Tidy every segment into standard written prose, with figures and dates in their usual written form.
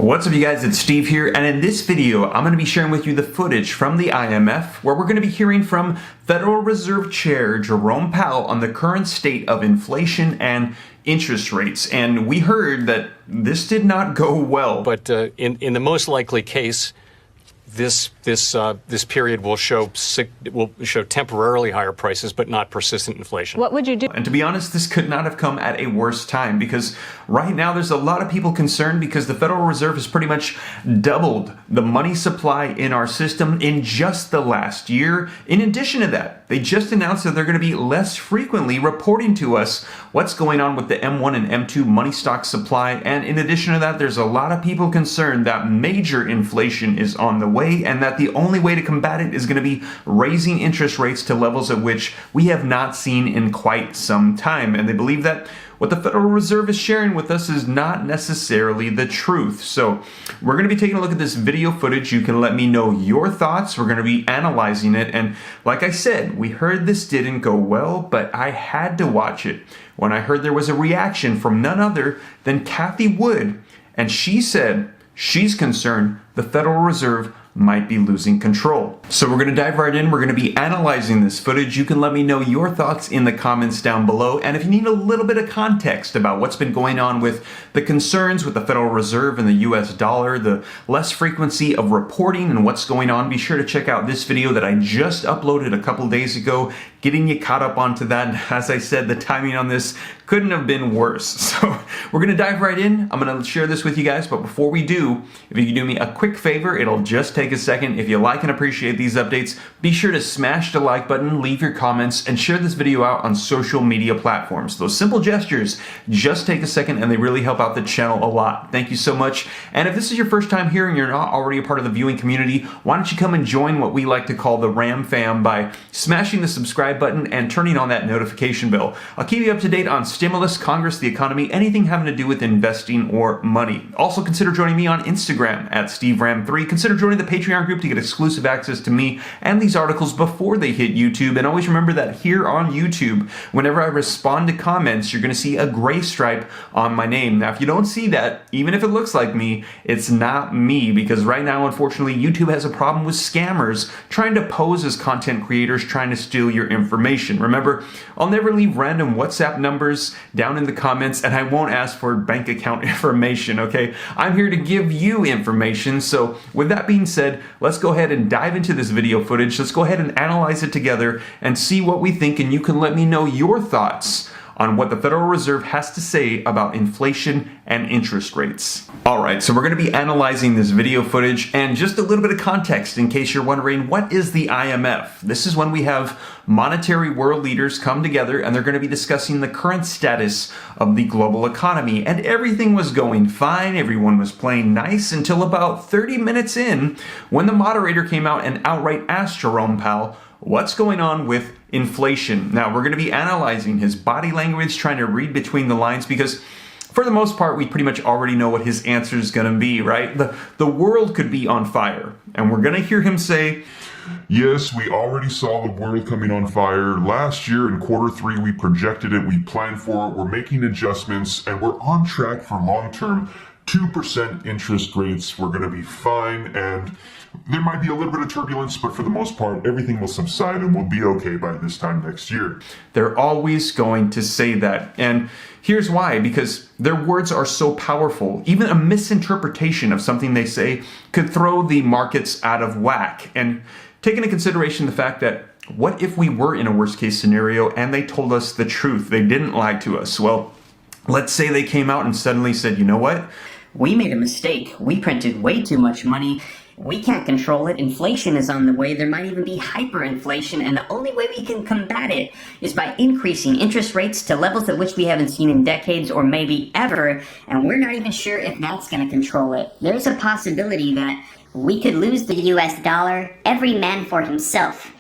What's up you guys, it's Steve here, and in this video I'm going to be sharing with you the footage from the IMF where we're going to be hearing from Federal Reserve Chair Jerome Powell on the current state of inflation and interest rates. And we heard that this did not go well. But in the most likely case, this period will show temporarily higher prices, but not persistent inflation. What would you do? And to be honest, this could not have come at a worse time, because right now there's a lot of people concerned because the Federal Reserve has pretty much doubled the money supply in our system in just the last year. In addition to that, they just announced that they're going to be less frequently reporting to us what's going on with the M1 and M2 money stock supply. And in addition to that, there's a lot of people concerned that major inflation is on the way, and that the only way to combat it is going to be raising interest rates to levels at which we have not seen in quite some time. And they believe that what the Federal Reserve is sharing with us is not necessarily the truth. So we're going to be taking a look at this video footage. You can let me know your thoughts. We're going to be analyzing it. And like I said, we heard this didn't go well, but I had to watch it when I heard there was a reaction from none other than Cathy Wood. And she said she's concerned the Federal Reserve might be losing control. So we're going to dive right in. We're going to be analyzing this footage. You can let me know your thoughts in the comments down below. And if you need a little bit of context about what's been going on with the concerns with the Federal Reserve and the US dollar, the less frequency of reporting and what's going on, be sure to check out this video that I just uploaded a couple days ago, getting you caught up onto that. As I said, the timing on this couldn't have been worse. So we're going to dive right in. I'm going to share this with you guys, but before we do, if you can do me a quick favor, it'll just take a second. If you like and appreciate these updates, be sure to smash the like button, leave your comments, and share this video out on social media platforms. Those simple gestures just take a second and they really help out the channel a lot. Thank you so much. And if this is your first time here and you're not already a part of the viewing community, why don't you come and join what we like to call the Ram Fam by smashing the subscribe button and turning on that notification bell. I'll keep you up to date on stimulus, Congress, the economy, anything having to do with investing or money. Also consider joining me on Instagram at SteveRam3. Consider joining the Patreon group to get exclusive access to me and these articles before they hit YouTube. And always remember that here on YouTube, whenever I respond to comments, you're going to see a gray stripe on my name. Now, if you don't see that, even if it looks like me, it's not me, because right now, unfortunately, YouTube has a problem with scammers trying to pose as content creators trying to steal your information. Remember, I'll never leave random WhatsApp numbers down in the comments, and I won't ask for bank account information, okay? I'm here to give you information. So with that being said, let's go ahead and dive into this video footage. Let's go ahead and analyze it together and see what we think, and you can let me know your thoughts on what the Federal Reserve has to say about inflation and interest rates. Alright, so we're going to be analyzing this video footage, and just a little bit of context in case you're wondering, what is the IMF? This is when we have monetary world leaders come together and they're going to be discussing the current status of the global economy. And everything was going fine, everyone was playing nice until about 30 minutes in, when the moderator came out and outright asked Jerome Powell, what's going on with inflation? Now, we're going to be analyzing his body language, trying to read between the lines, because for the most part, we pretty much already know what his answer is going to be, right? The world could be on fire. And we're going to hear him say, yes, we already saw the world coming on fire. Last year in Q3, we projected it, we planned for it, we're making adjustments, and we're on track for long-term 2% interest rates. We're going to be fine, and there might be a little bit of turbulence, but for the most part, everything will subside and we'll be okay by this time next year. They're always going to say that. And here's why, because their words are so powerful. Even a misinterpretation of something they say could throw the markets out of whack. And take into consideration the fact that what if we were in a worst case scenario and they told us the truth? They didn't lie to us. Well, let's say they came out and suddenly said, you know what? We made a mistake. We printed way too much money. We can't control it. Inflation is on the way. There might even be hyperinflation, and the only way we can combat it is by increasing interest rates to levels at which we haven't seen in decades or maybe ever, and we're not even sure if that's going to control it. There's a possibility that we could lose the US dollar, every man for himself.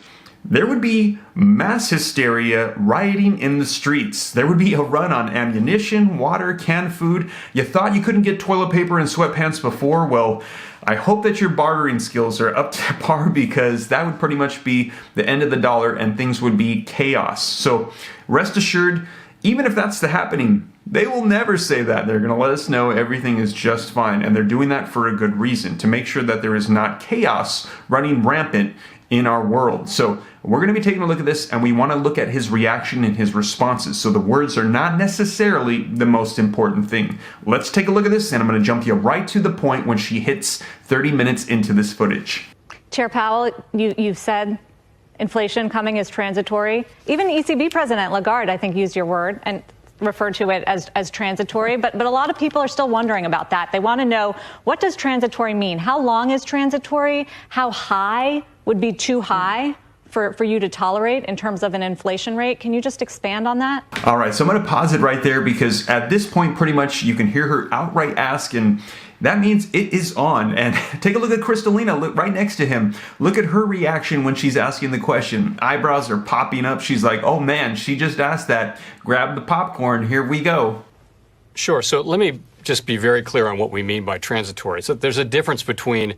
There would be mass hysteria, rioting in the streets. There would be a run on ammunition, water, canned food. You thought you couldn't get toilet paper and sweatpants before? Well, I hope that your bartering skills are up to par, because that would pretty much be the end of the dollar and things would be chaos. So rest assured, even if that's the happening, They will never say that. They're going to let us know everything is just fine, and they're doing that for a good reason, to make sure that there is not chaos running rampant in our world. So we're going to be taking a look at this, and we want to look at his reaction and his responses. So the words are not necessarily the most important thing. Let's take a look at this, and I'm going to jump you right to the point when she hits 30 minutes into this footage. Chair Powell, you've said inflation coming is transitory. Even ECB President Lagarde, I think, used your word and referred to it as transitory, but a lot of people are still wondering about that. They want to know, what does transitory mean? How long is transitory? How high would be too high for you to tolerate in terms of an inflation rate? Can you just expand on that? All right, so I'm going to pause it right there, because at this point, pretty much you can hear her outright ask, and that means it is on. And take a look at Kristalina, look right next to him. Look at her reaction when she's asking the question. Eyebrows are popping up. She's like, oh man, she just asked that. Grab the popcorn, here we go. Sure. So let me just be very clear on what we mean by transitory. So there's a difference between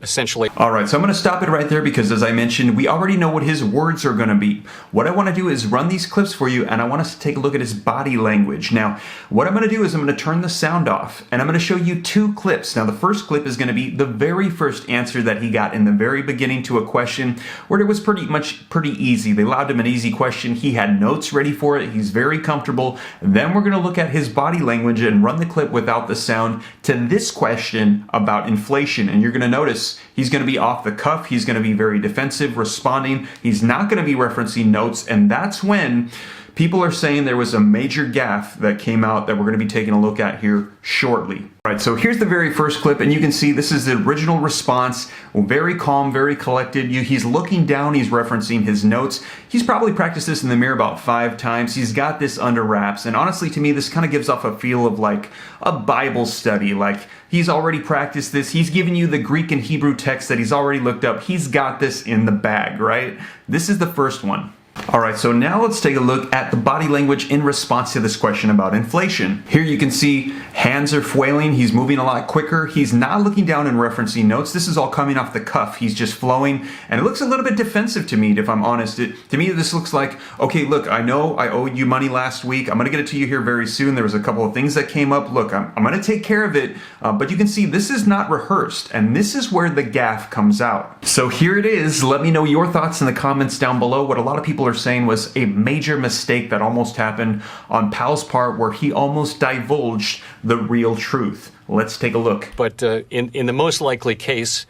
essentially. All right, so I'm going to stop it right there, because as I mentioned, we already know what his words are going to be. What I want to do is run these clips for you, and I want us to take a look at his body language. Now, what I'm going to do is I'm going to turn the sound off, and I'm going to show you two clips. Now, the first clip is going to be the very first answer that he got in the very beginning to a question where it was pretty easy. They allowed him an easy question. He had notes ready for it. He's very comfortable. Then we're going to look at his body language and run the clip without the sound to this question about inflation, and you're going to notice he's going to be off the cuff. He's going to be very defensive, responding. He's not going to be referencing notes, and that's when people are saying there was a major gaffe that came out that we're going to be taking a look at here shortly. All right, so here's the very first clip, and you can see this is the original response. Very calm, very collected. He's looking down, he's referencing his notes. He's probably practiced this in the mirror about 5 times. He's got this under wraps, and honestly, to me, this kind of gives off a feel of like a Bible study. Like, he's already practiced this. He's giving you the Greek and Hebrew text that he's already looked up. He's got this in the bag, right? This is the first one. All right, so now let's take a look at the body language in response to this question about inflation. Here you can see hands are flailing. He's moving a lot quicker. He's not looking down and referencing notes. This is all coming off the cuff. He's just flowing, and it looks a little bit defensive to me, if I'm honest. To me, this looks like, okay, look, I know I owed you money last week. I'm going to get it to you here very soon. There was a couple of things that came up. Look, I'm going to take care of it, but you can see this is not rehearsed, and this is where the gaffe comes out. So here it is. Let me know your thoughts in the comments down below. What a lot of people are saying was a major mistake that almost happened on Powell's part, where he almost divulged the real truth. Let's take a look. But in the most likely case,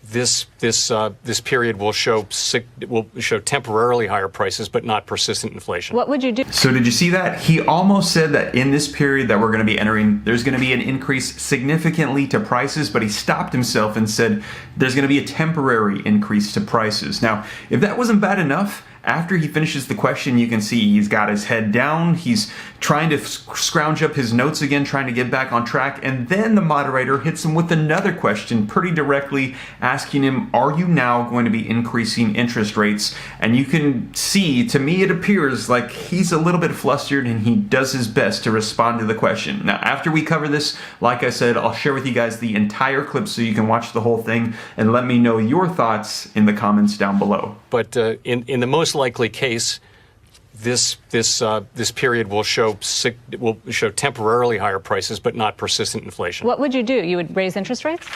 this period will show temporarily higher prices, but not persistent inflation. What would you do? So did you see that? He almost said that in this period that we're going to be entering, there's going to be an increase significantly to prices, but he stopped himself and said there's going to be a temporary increase to prices. Now, if that wasn't bad enough, after he finishes the question, you can see he's got his head down. He's trying to scrounge up his notes again, trying to get back on track. And then the moderator hits him with another question pretty directly, asking him, are you now going to be increasing interest rates? And you can see, to me, it appears like he's a little bit flustered, and he does his best to respond to the question. Now, after we cover this, like I said, I'll share with you guys the entire clip so you can watch the whole thing and let me know your thoughts in the comments down below. But in the most likely case, this period will show temporarily higher prices, but not persistent inflation. What would you do? You would raise interest rates?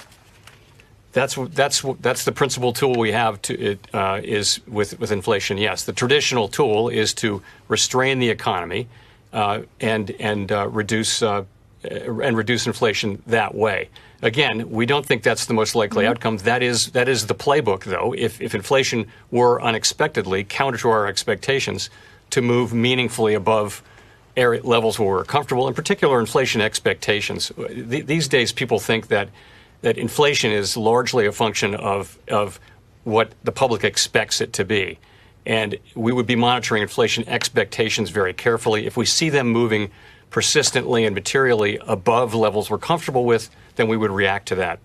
That's the principal tool we have is with inflation. Yes, the traditional tool is to restrain the economy and reduce inflation that way. Again, we don't think that's the most likely outcome. That is the playbook, though. If inflation were unexpectedly, counter to our expectations, to move meaningfully above levels where we're comfortable, in particular inflation expectations. These days, people think that inflation is largely a function of what the public expects it to be. And we would be monitoring inflation expectations very carefully. If we see them moving persistently and materially above levels we're comfortable with, then we would react to that.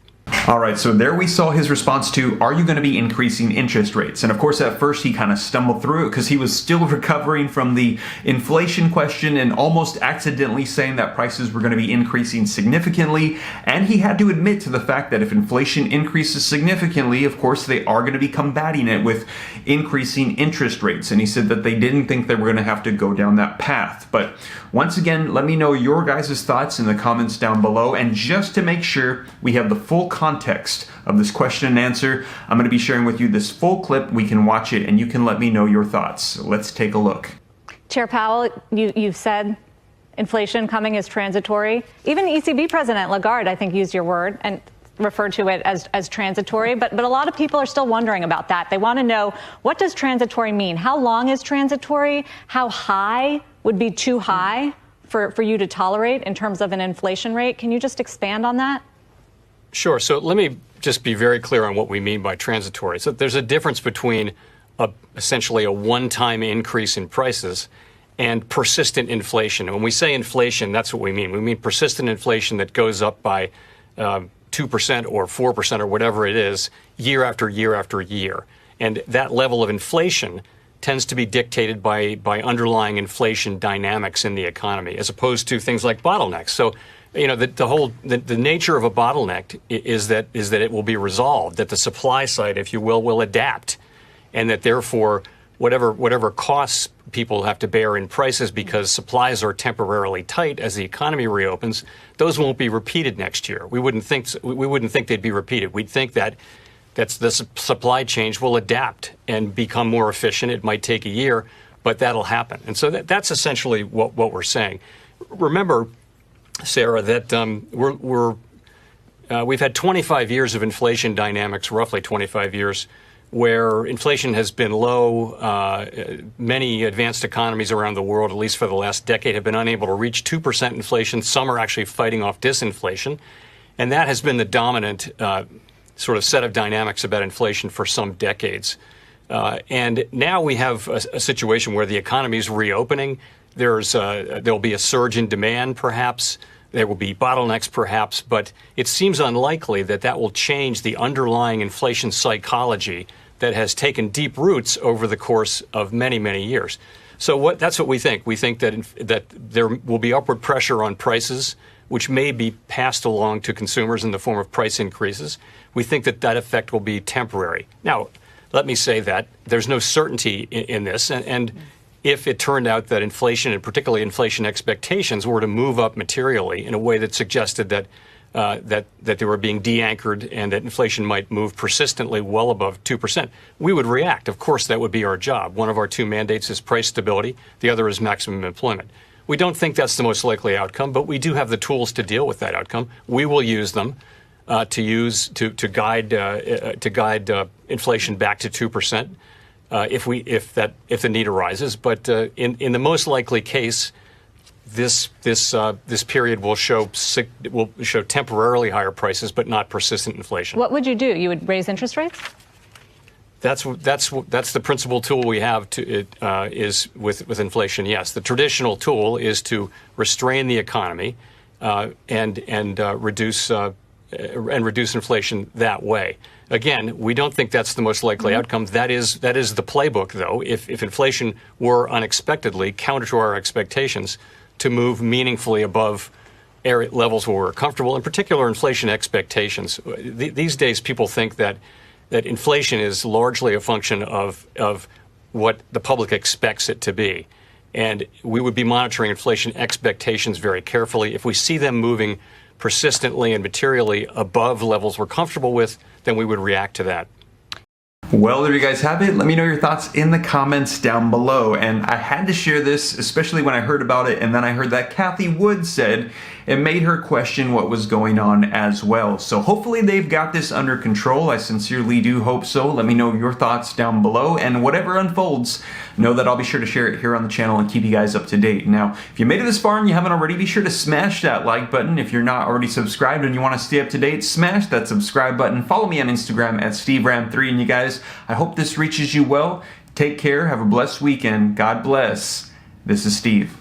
All right, so there we saw his response to, are you going to be increasing interest rates? And of course, at first he kind of stumbled through it because he was still recovering from the inflation question and almost accidentally saying that prices were going to be increasing significantly. And he had to admit to the fact that if inflation increases significantly, of course, they are going to be combating it with increasing interest rates. And he said that they didn't think they were going to have to go down that path. But once again, let me know your guys' thoughts in the comments down below. And just to make sure we have the full context of this question and answer, I'm going to be sharing with you this full clip. We can watch it and you can let me know your thoughts. So let's take a look. Chair Powell, you've said inflation coming is transitory. Even ECB President Lagarde, I think, used your word and referred to it as transitory. But a lot of people are still wondering about that. They want to know, what does transitory mean? How long is transitory? How high would be too high for you to tolerate in terms of an inflation rate? Can you just expand on that? Sure. So let me just be very clear on what we mean by transitory. So there's a difference between essentially a one-time increase in prices and persistent inflation. And when we say inflation, that's what we mean. We mean persistent inflation that goes up by 2% or 4% or whatever it is year after year after year. And that level of inflation tends to be dictated by underlying inflation dynamics in the economy, as opposed to things like bottlenecks. So, you know, the nature of a bottleneck is that it will be resolved, that the supply side, if you will adapt, and that therefore whatever costs people have to bear in prices because supplies are temporarily tight as the economy reopens, those won't be repeated next year. We wouldn't think they'd be repeated. We'd think that the supply chain will adapt and become more efficient. It might take a year, but that'll happen. And so that's essentially what we're saying. Remember, Sarah, that we've had 25 years of inflation dynamics, roughly 25 years, where inflation has been low. Many advanced economies around the world, at least for the last decade, have been unable to reach 2% inflation. Some are actually fighting off disinflation. And that has been the dominant sort of set of dynamics about inflation for some decades. And now we have a situation where the economy is reopening. There'll be a surge in demand, perhaps. There will be bottlenecks, perhaps, but it seems unlikely that will change the underlying inflation psychology that has taken deep roots over the course of many, many years. So that's what we think. We think that there will be upward pressure on prices, which may be passed along to consumers in the form of price increases. We think that effect will be temporary. Now, let me say that there's no certainty in this, and if it turned out that inflation, and particularly inflation expectations, were to move up materially in a way that suggested that they were being de-anchored and that inflation might move persistently well above 2%, we would react. Of course, that would be our job. One of our two mandates is price stability. The other is maximum employment. We don't think that's the most likely outcome, but we do have the tools to deal with that outcome. We will use them to guide inflation back to 2%. If the need arises, but in the most likely case, this period will show temporarily higher prices, but not persistent inflation. What would you do? You would raise interest rates? That's the principal tool we have is with inflation. Yes, the traditional tool is to restrain the economy and reduce inflation that way. Again, we don't think that's the most likely outcome. That is the playbook, though. If inflation were unexpectedly, counter to our expectations, to move meaningfully above levels where we're comfortable, in particular inflation expectations. These days, people think that inflation is largely a function of what the public expects it to be. And we would be monitoring inflation expectations very carefully. If we see them moving persistently and materially above levels we're comfortable with, then we would react to that. Well, there you guys have it. Let me know your thoughts in the comments down below. And I had to share this, especially when I heard about it, and then I heard that Cathy Wood said it made her question what was going on as well. So hopefully they've got this under control. I sincerely do hope so. Let me know your thoughts down below, and whatever unfolds, know that I'll be sure to share it here on the channel and keep you guys up to date. Now, if you made it this far and you haven't already, be sure to smash that like button. If you're not already subscribed and you want to stay up to date, smash that subscribe button. Follow me on Instagram at SteveRam3. And you guys, I hope this reaches you well. Take care. Have a blessed weekend. God bless. This is Steve.